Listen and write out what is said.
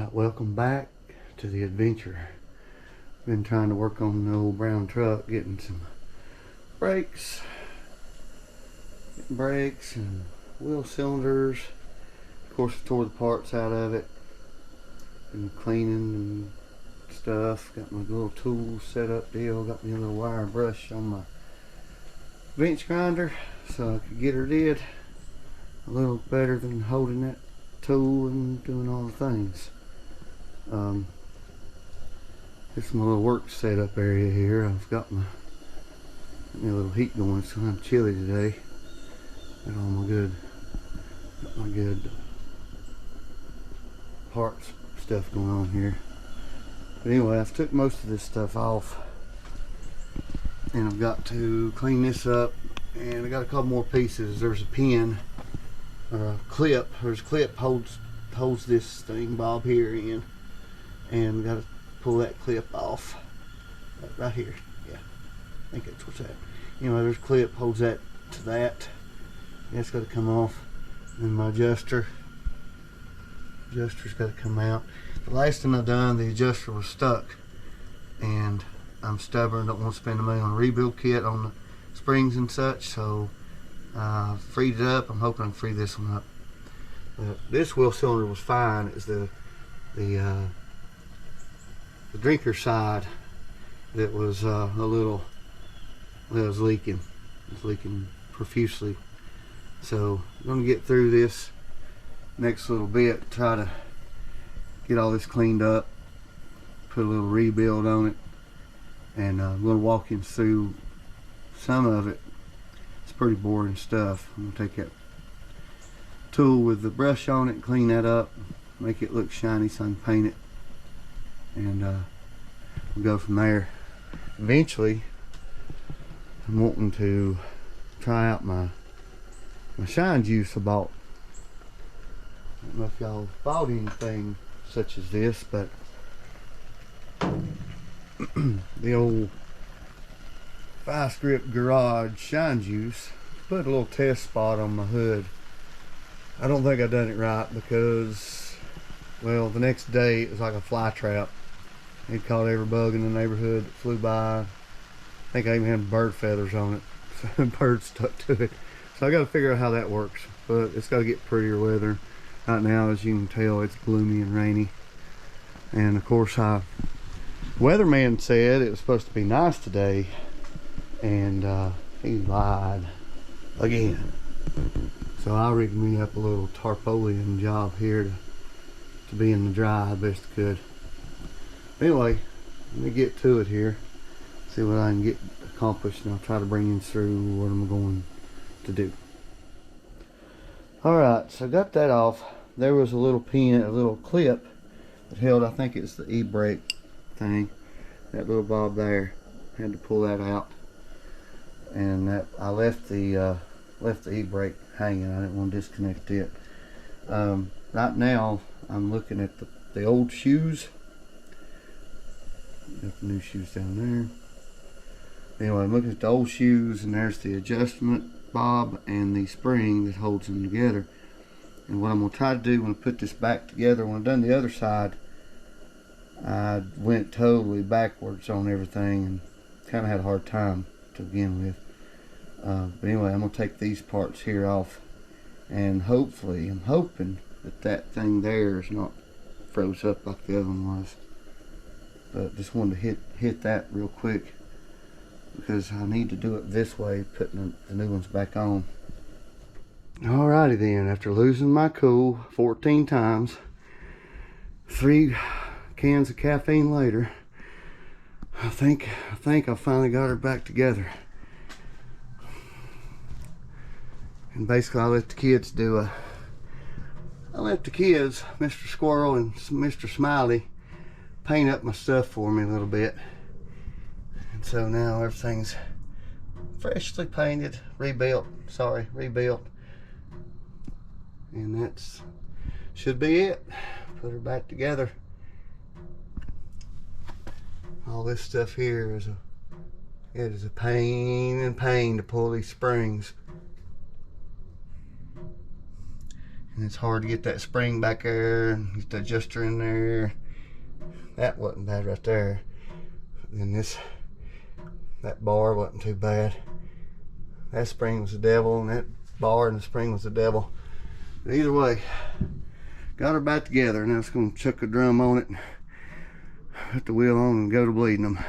Alright, welcome back to the adventure. Been trying to work on the old brown truck, getting some brakes and wheel cylinders. Of course, I tore the parts out of it. Been cleaning and stuff. Got my little tools set up deal. Got me a little wire brush on my bench grinder so I could get her did a little better than holding that tool and doing all the things. This is my little work setup area here. I've got my little heat going, so I'm chilly today. Got all my good parts stuff going on here. But anyway, I've took most of this stuff off, and I've got to clean this up. And I got a couple more pieces. There's a pin or a clip. There's a clip holds this thing bob here in, and got to pull that clip off right here. Yeah, I think that's what's that. Anyway, there's a clip holds that to that. That's got to come off. And my adjuster's got to come out. The last time I done, the adjuster was stuck, and I'm stubborn. Don't want to spend the money on a rebuild kit on the springs and such. So I freed it up. I'm hoping I can free this one up. This wheel cylinder was fine. It's the drinker side that was was leaking. It was leaking profusely. So I'm going to get through this next little bit, try to get all this cleaned up, put a little rebuild on it, and I'm going to walk you through some of it. It's pretty boring stuff. I'm going to take that tool with the brush on it, clean that up, make it look shiny so I can paint it, and we'll go from there. Eventually, I'm wanting to try out my shine juice I bought. I don't know if y'all bought anything such as this, but the old Vice Grip Garage shine juice. Put a little test spot on my hood. I don't think I done it right because, well, the next day it was like a fly trap. It caught every bug in the neighborhood that flew by. I think I even had bird feathers on it, so the bird stuck to it. So I got to figure out how that works, but it's got to get prettier weather. Right now, as you can tell, it's gloomy and rainy. And of course, weatherman said it was supposed to be nice today, and he lied again. So I rigged me up a little tarpaulin job here to be in the dry best I could. Anyway, let me get to it here, see what I can get accomplished, and I'll try to bring you through what I'm going to do. Alright, so I got that off. There was a little pin, a little clip that held, I think it's the e-brake thing. That little bob there, had to pull that out, and that I left the e-brake hanging. I didn't want to disconnect it. Right now I'm looking at the old shoes. Got the new shoes down there. Anyway, I'm looking at the old shoes, and there's the adjustment bob and the spring that holds them together. And what I'm going to try to do when I put this back together, when I've done the other side, I went totally backwards on everything and kind of had a hard time to begin with. But anyway, I'm going to take these parts here off, and hopefully, I'm hoping that thing there is not froze up like the other one was. But just wanted to hit that real quick because I need to do it this way, putting the new ones back on. Alrighty then, after losing my cool 14 times, 3 cans of caffeine later, I think I finally got her back together. And basically I let the kids Mr. Squirrel and Mr. Smiley, paint up my stuff for me a little bit. And so now everything's freshly painted, rebuilt. And that's should be it. Put her back together. All this stuff here is a pain to pull these springs. And it's hard to get that spring back there and get the adjuster in there. That wasn't bad right there. And that bar wasn't too bad. That spring was the devil, and that bar and the spring was the devil. But either way, got her back together. Now it's going to chuck a drum on it, put the wheel on, and go to bleeding them.